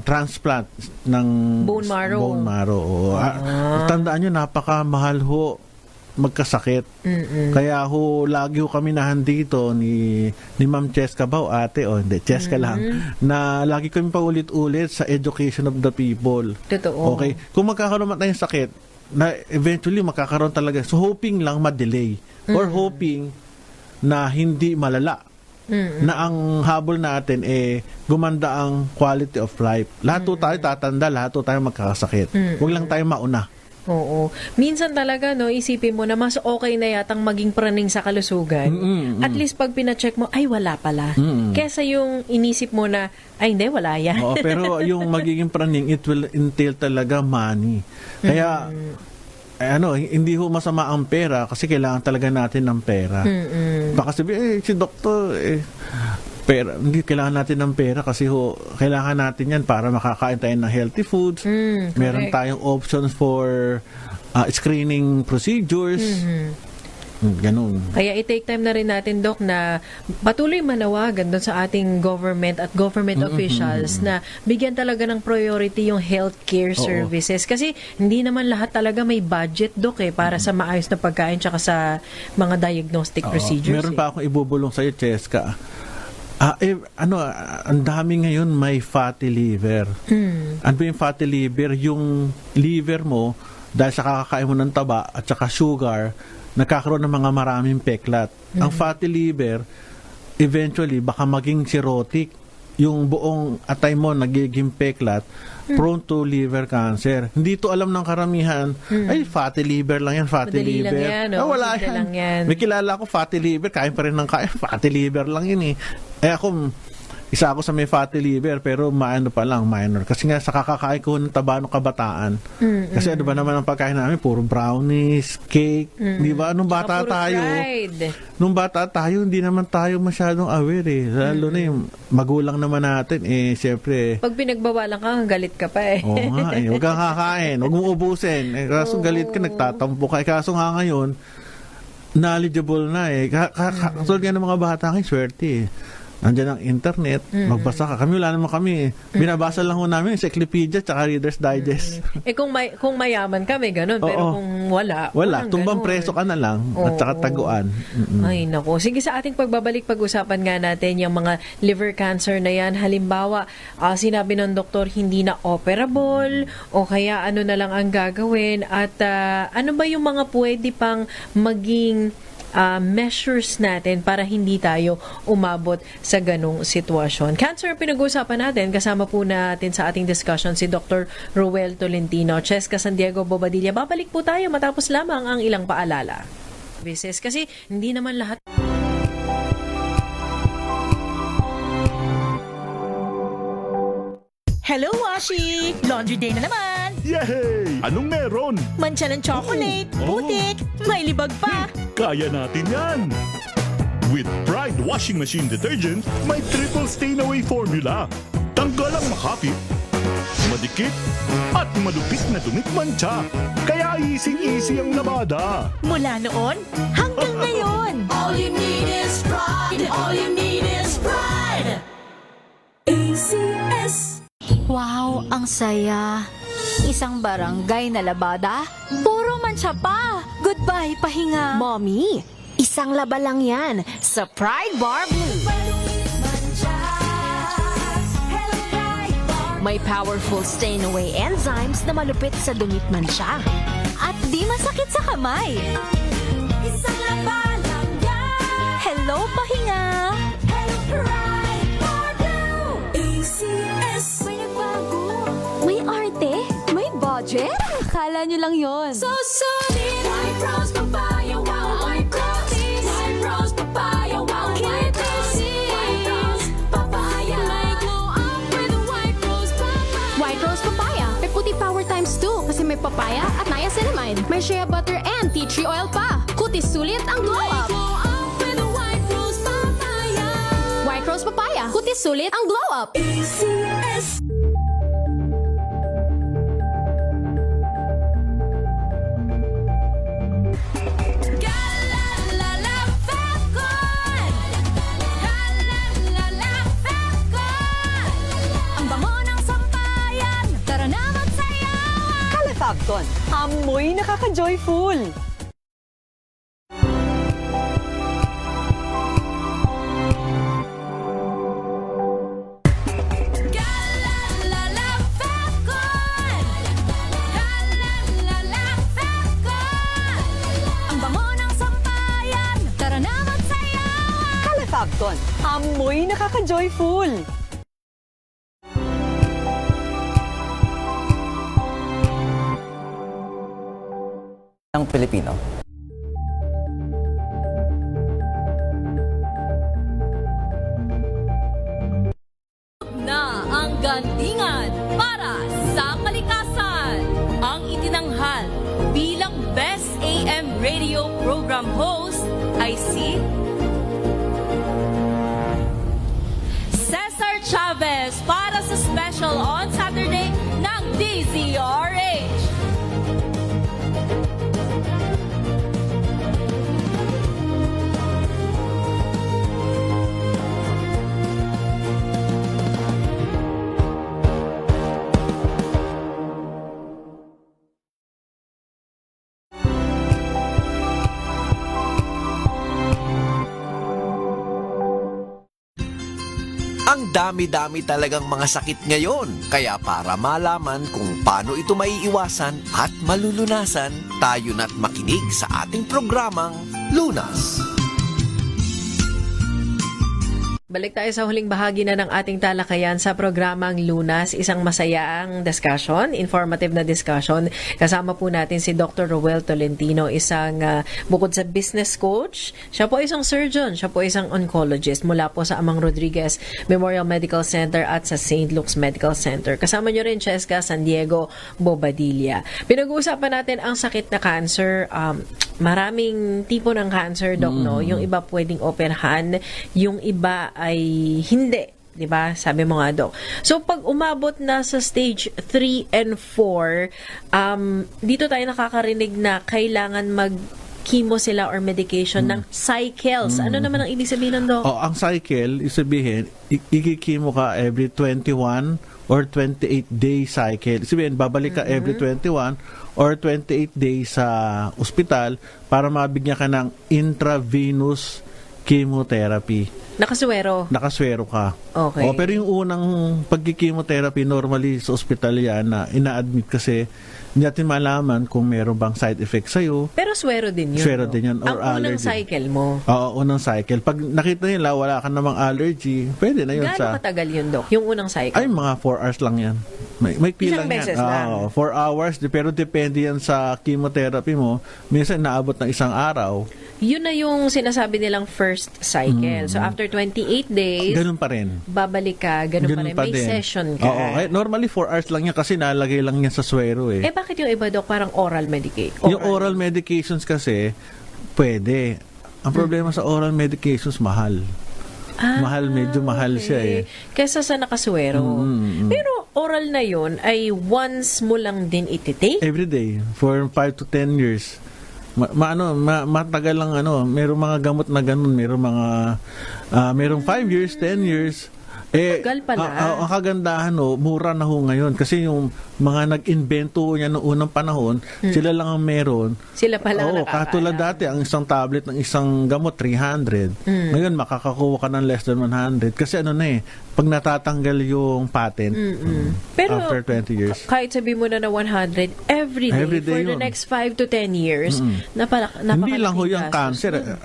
transplant ng bone marrow. Tandaan nyo, napakamahal ho magkasakit. Kaya ho, lagi ho kami nahandito ni Ma'am Cheska ba ate hindi, Cheska lang, na lagi kami paulit-ulit sa education of the people. Totoo. Okay? Kung magkakaroon man tayong sakit, na eventually makakaroon talaga. So, hoping lang ma-delay or hoping na hindi malala. Na ang habol natin gumanda ang quality of life. Lahat po tayo tatanda, lahat po tayo magkakasakit. Huwag lang tayo mauna. Oo. Minsan talaga, isipin mo na mas okay na yatang maging praning sa kalusugan. At least pag pina-check mo, ay wala pala. Kesa yung inisip mo na, ay hindi, wala yan. Oo, pero yung magiging praning, it will entail talaga money. Kaya, hindi ho masama ang pera kasi kailangan talaga natin ng pera. Baka sabihin, si doktor, pera, hindi kailangan natin ng pera kasi kailangan natin yan para makakain tayo ng healthy foods. Meron tayong options for screening procedures. Ganun. Kaya i-take time na rin natin, Doc, na patuloy manawagan doon sa ating government at government officials na bigyan talaga ng priority yung healthcare services. Kasi hindi naman lahat talaga may budget, Doc, para sa maayos na pagkain tsaka sa mga diagnostic procedures. Meron pa akong ibubulong sa'yo, Cheska. Ang dami ngayon may fatty liver. Ano yung fatty liver? Yung liver mo, dahil sa kakakain mo ng taba at saka sugar, nagkakaroon ng mga maraming peklat. Ang fatty liver, eventually, baka maging cirrhotic. Yung buong atay mo nagiging peklat, prone to liver cancer. Hindi to alam ng karamihan. Ay, fatty liver lang yan, fatty Madali liver. lang yan, Wala simple yan. lang yan. May kilala ko, fatty liver, kain pa rin ng kain, fatty liver lang yun ako, isa ako sa may fatty liver, pero minor. Kasi nga, sa kakakain ko ng taba ng kabataan. Kasi ano ba naman ang pagkain namin? Puro brownies, cake, di ba? Nung bata tayo, hindi naman tayo masyadong aware Lalo na yung magulang naman natin, syempre. Pag pinagbawalan ka, galit ka pa Oo nga huwag kang kakain, huwag mong ubusin. Kaso galit ka, nagtatampo ka. Kaso nga ngayon, knowledgeable na Katulad nga ng mga bata ngayon, swerte Nandiyan ang internet, magbasa ka. Kami, wala naman kami. Binabasa lang ho namin sa Encyclopedia tsaka Reader's Digest. Kung mayaman kami, ganun. Pero kung wala. Tumbang preso ka na lang at saka taguan. Ay, nako. Sige, sa ating pagbabalik, pag-usapan nga natin yung mga liver cancer na yan. Halimbawa, sinabi ng doktor, hindi na operable o kaya ano na lang ang gagawin. At ano ba yung mga pwede pang maging measures natin para hindi tayo umabot sa ganong sitwasyon. Cancer ang pinag-uusapan natin. Kasama po natin sa ating discussion si Dr. Roel Tolentino, Cheska San Diego Bobadilla. Babalik po tayo matapos lamang ang ilang paalala. Kasi hindi naman lahat. Hello, Washi! Laundry day na naman! Yay! Anong meron? Mancha ng chocolate, putik, may libag pa. Kaya natin yan! With Pride Washing Machine Detergent, may triple stain-away formula. Tanggal ang makapit, madikit, at malupit na dumit mancha. Kaya easy-easy ang labada. Mula noon hanggang ngayon. All you need is pride. All you need is pride. ACS. Wow, ang saya. Isang barangay na labada, puro mancha pa. Goodbye, pahinga. Mommy, isang laba lang yan sa Pride Bar Blue. May powerful stain-away enzymes na malupit sa dumit mancha. At di masakit sa kamay. Isang laba lang yan. Hello, pahinga. Hello, Pride Bar Blue. ACS. May nagbago. May arte. May budget. Akala nyo lang yon. So solid. White rose papaya, wow, white rose. White rose papaya, wow, white rose. White rose papaya. May glow up with white rose papaya. White Rose Papaya. May puti power times 2 kasi may papaya at niacinamide. May shea butter and tea tree oil pa. Kutis sulit ang glow up. Glow up with white rose papaya. White Rose Papaya. Kutis sulit ang glow up. ACS. Galalala Falcon. Galalala Falcon. Ang bango ng sampayan. Tara na magsayawan. Calafabcon, amoy nakaka-joyful. Galalala Falcon. Galalala Falcon. Ang bango ng sampayan. Tara na magsayawan. Calafabcon, amoy nakaka-joyful. Ang Pilipino. Na ang gandingan para sa kalikasan. Ang itinanghal bilang Best AM Radio Program Host ay si Cesar Chavez para sa special on Saturday ng DZRH. Ang dami-dami talagang mga sakit ngayon. Kaya para malaman kung paano ito maiiwasan at malulunasan, tayo na't makinig sa ating programang Lunas. Balik tayo sa huling bahagi na ng ating talakayan sa programang Lunas. Isang masayaang discussion, informative na discussion. Kasama po natin si Dr. Roel Tolentino, isang bukod sa business coach, siya po isang surgeon, siya po isang oncologist mula po sa Amang Rodriguez Memorial Medical Center at sa St. Luke's Medical Center. Kasama nyo rin Cheska San Diego Bobadilla. Pinag-uusapan natin ang sakit na cancer. Maraming tipo ng cancer, Doc, no? Yung iba pwedeng operahan, yung iba ay hindi, 'di ba? Sabi mo nga, Doc. So pag umabot na sa stage 3 and 4, dito tayo nakakarinig na kailangan mag-chemo sila or medication ng cycles. Ano naman ang ibig sabihin ng, Doc? Ang cycle, ibig sabihin, ikikimo ka every 21 or 28 day cycle. Ibig sabihin, babalik ka every 21 or 28 days sa ospital para mabigyan ka ng intravenous chemotherapy. Nakasuwero. Nakaswero ka. Okay. Pero yung unang pagki-chemotherapy, normally sa ospital yan na ina-admit kasi hindi natin malaman kung meron bang side effects sa'yo. Pero swero din yun. Swero no? din yun, or ang unang allergy. cycle mo. Oo, unang cycle. Pag nakita nila wala ka namang allergy, pwede na yun Gaano katagal yun, Dok? Yung unang cycle? Ay, mga 4 hours lang yan. May Isang lang beses yan. lang. 4 hours, pero depende yan sa chemotherapy mo. Minsan naabot ng isang araw. Yun na yung sinasabi nilang first cycle. So, after 28 days, Ganun pa rin. babalik ka, ganun pa rin. May session ka. Oo, normally 4 hours lang yan kasi nalagay lang yan sa swero eh. Bakit yung iba, Dok, parang oral medication? Yung oral medications kasi, pwede. Ang problema sa oral medications, mahal. Medyo mahal siya eh. Kesa sa nakasuwero. Pero oral na yun ay once mo lang din ititake? Every day, for 5 to 10 years. Matagal lang merong mga gamot na ganun, merong 5 years, 10 years. Tagal pala. Ang kagandahan mura na ho ngayon kasi yung mga nag-invento niya noong unang panahon, sila lang ang meron. Sila pala ang nakakaalam. Katulad dati, ang isang tablet ng isang gamot, 300. Ngayon, makakakuha ka ng less than 100. Kasi pag natatanggal yung patent, Pero, after 20 years. Kahit sabi mo na 100, every day for the yun. next 5 to 10 years, Hindi lang ho yung cancer.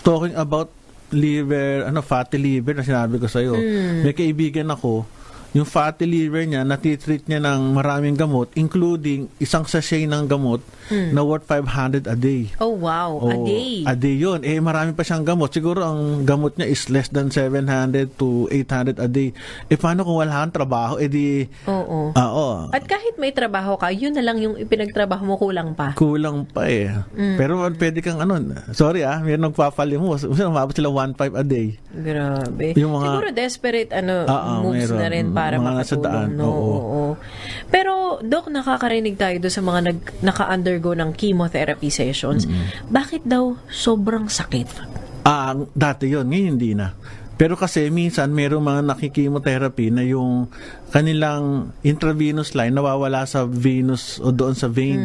Talking about liver, fatty liver na sinabi ko sa'yo. May kaibigan ako, yung fatty liver niya, natitreat niya ng maraming gamot, including isang sachet ng gamot na worth 500 a day. Oh, wow. A day? A day yun. Marami pa siyang gamot. Siguro ang gamot niya is less than 700 to 800 a day. Paano kung wala kang trabaho? Oo. At kahit may trabaho ka, yun na lang yung ipinagtrabaho mo, kulang pa. Kulang pa Pero pwede kang sorry may nagpapali mo. Umabot sila 1.5 a day. Grabe. Yung mga, siguro desperate moves meron. na rin para mga makatulong. No? Oo. Pero, Dok, nakakarinig tayo doon sa mga naka-undergo ng chemotherapy sessions. Bakit daw sobrang sakit? Dati yun. Ngayon hindi na. Pero kasi minsan merong mga nakikimotherapy na yung kanilang intravenous line nawawala sa venous o doon sa vein.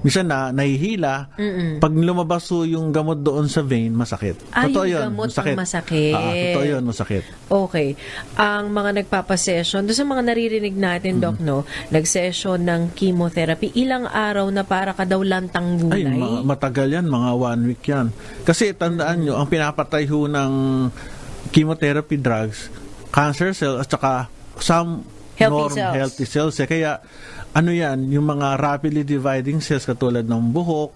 Minsan nahihila. Pag lumabas yung gamot doon sa vein, masakit. Totoo yung yun, gamot ang masakit. Totoo yun, masakit. Okay. Ang mga nagpapasession, doon sa mga naririnig natin, Doc, nag-session ng chemotherapy, ilang araw na para ka daw lantang gulay? Matagal yan, mga 1 week yan. Kasi tandaan nyo, ang pinapatay ho ng chemotherapy drugs, cancer cells at saka some healthy cells. Kaya yan, yung mga rapidly dividing cells katulad ng buhok,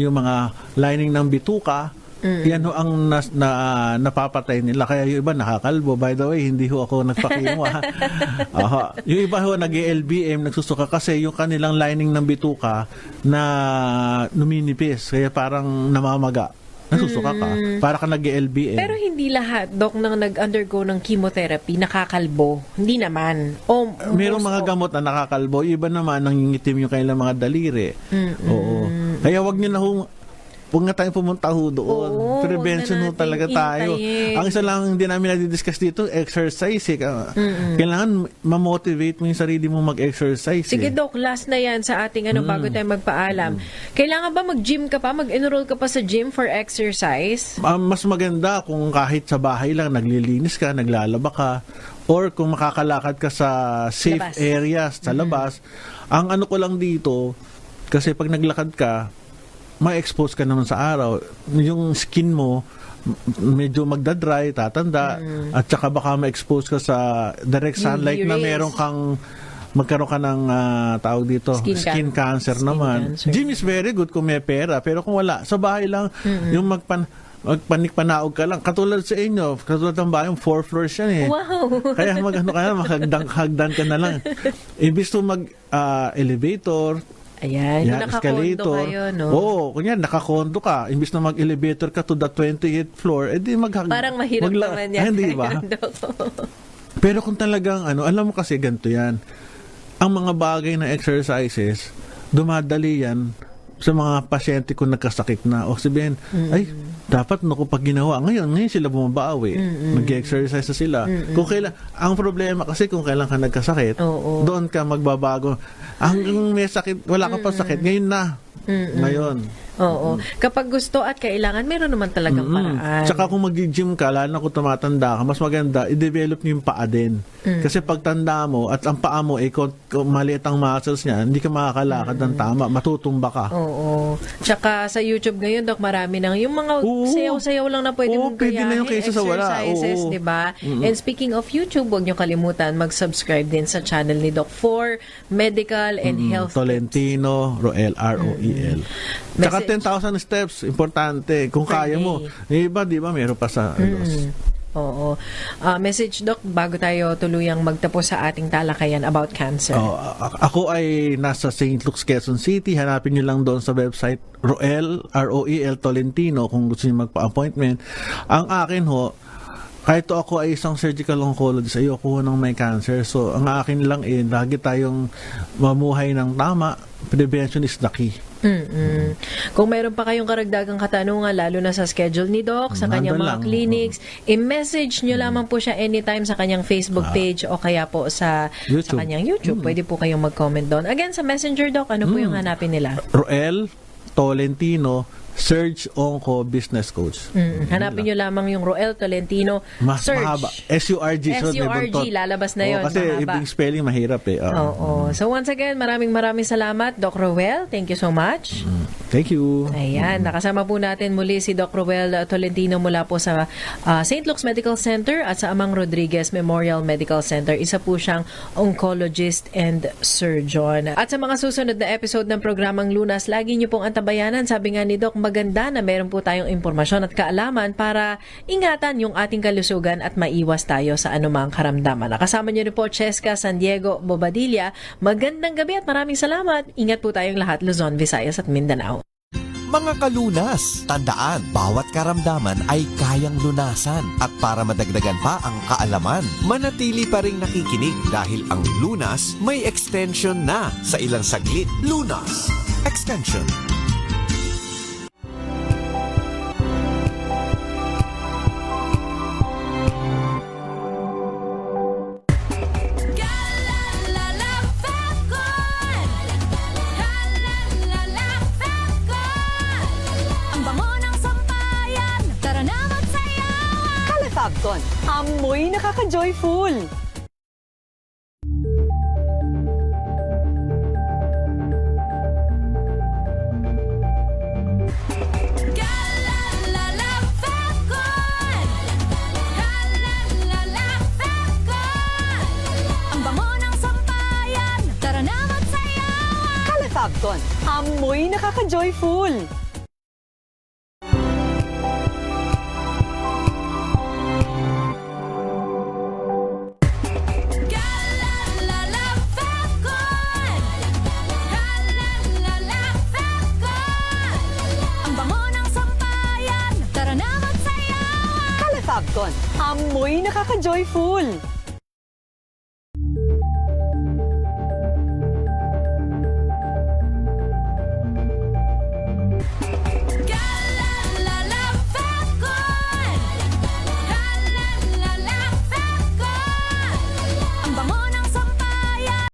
yung mga lining ng bituka, yan ho ang napapatay nila. Kaya yung iba nakakalbo. By the way, hindi ho ako nagpakimo. Yung iba ho nag-LBM, nagsusuka kasi yung kanilang lining ng bituka na numinipis. Kaya parang namamaga. Nasusuka ka. Para ka nag-LBM. Pero hindi lahat, Dok, nang nag-undergo ng chemotherapy, nakakalbo. Hindi naman. Merong mga gamot na nakakalbo. Iba naman, nangingitim yung kailang mga daliri. Oo. Kaya wag nyo na huwag nga tayong pumunta doon. Prevention talaga tayo. Ang isa lang hindi namin nadidiscuss dito, exercise. Kailangan ma-motivate mo yung sarili mo mag-exercise. Sige, Doc, last na yan sa ating bago tayo magpaalam. Kailangan ba mag-gym ka pa? Mag-enroll ka pa sa gym for exercise? Mas maganda kung kahit sa bahay lang, naglilinis ka, naglalaba ka, or kung makakalakad ka sa safe areas sa labas. Ang ko lang dito, kasi pag naglakad ka, ma-expose ka naman sa araw. Yung skin mo, medyo magdadry, tatanda, at saka baka ma-expose ka sa direct sunlight na meron kang magkaroon ka ng tawag dito, skin cancer naman. Gym is very good kung may pera, pero kung wala, sa bahay lang, yung magpanik-panaog ka lang. Katulad sa inyo, katulad ng bahay, 4 floors yan Wow! Kaya hagdan ka na lang. Imbis to mag-elevator, ayan, yung nakakondo kayo, no? Oo, kunyan, nakakondo ka. Imbis na mag-elevator ka to the 28th floor, edi parang mahirap naman yan. Hindi ba? Pero kung talagang, alam mo kasi ganito yan. Ang mga bagay na exercises, dumadali yan sa mga pasyente kung nagkasakit na. O sabihin, ay, dapat pag ginawa. Ngayon sila bumabawi. Mag-exercise na sila. Kung kailan, ang problema kasi kung kailan ka nagkasakit, doon ka magbabago. Hanggang may sakit, wala ka pa sakit, ngayon na. ngayon. Oo. Kapag gusto at kailangan, meron naman talagang paraan. Tsaka kung mag-gym ka, lalo na kung tumatanda ka, mas maganda, i-develop niyo yung paa din. Kasi pag tanda mo at ang paa mo, kung maliit ang muscles niya, hindi ka makakalakad ng tama, matutumba ka. Oo. Tsaka sa YouTube ngayon, Doc, marami nang yung mga sayaw-sayaw lang na pwede mong pwede na yung gayahin, kaysa sa wala. exercises, di ba? And speaking of YouTube, huwag niyo kalimutan mag-subscribe din sa channel ni Doc for medical and health Tolentino, Roel, R-O-E-L. Tsaka 10,000 steps, importante. Kung kaya mo. Iba, di ba, meron pa sa Oo. Message, Doc, bago tayo tuluyang magtapos sa ating talakayan about cancer. Ako ay nasa St. Luke's, Quezon City. Hanapin nyo lang doon sa website Roel, R-O-E-L, Tolentino, kung gusto nyo magpa-appointment. Ang akin kahit ako ay isang surgical oncologist, ayoko ng may cancer. So, ang akin lang lagi tayong mamuhay ng tama. Prevention is the key. Kung mayroon pa kayong karagdagang katanungan, lalo na sa schedule ni Doc, sa kanyang mga clinics, i-message nyo lamang po siya anytime sa kanyang Facebook page o kaya po sa kanyang YouTube. Pwede po kayong mag-comment doon. Again, sa Messenger, Doc, ano po yung hanapin nila? Roel Tolentino, Surge Onco Business Coach. Hanapin nyo lamang yung Roel Tolentino Mas Surge. mahaba. S-U-R-G. S-U-R-G, lalabas na yun. Kasi mahaba. ibig spelling mahirap Oo. So once again, maraming salamat, Doc Roel. Thank you so much. Thank you. Ayan, nakasama po natin muli si Doc Roel Tolentino mula po sa St. Luke's Medical Center at sa Amang Rodriguez Memorial Medical Center. Isa po siyang oncologist and surgeon. At sa mga susunod na episode ng programang Lunas, lagi niyo pong antabayanan. Sabi nga ni Doc, maganda na meron po tayong impormasyon at kaalaman para ingatan yung ating kalusugan at maiwas tayo sa anumang karamdaman. Nakasama niyo rin po Cheska San Diego Bobadilla. Magandang gabi at maraming salamat. Ingat po tayong lahat, Luzon, Visayas at Mindanao. Mga kalunas, tandaan, bawat karamdaman ay kayang lunasan. At para madagdagan pa ang kaalaman, manatili pa ring nakikinig dahil ang Lunas may extension na sa ilang saglit. Lunas Extension. Fabcon, amoy nakaka-joyful! Ang bango ng sampayan, tara na magsayawan! Kala Fabcon, amoy nakaka-joyful! Fabcon, amoy nakaka-joyful!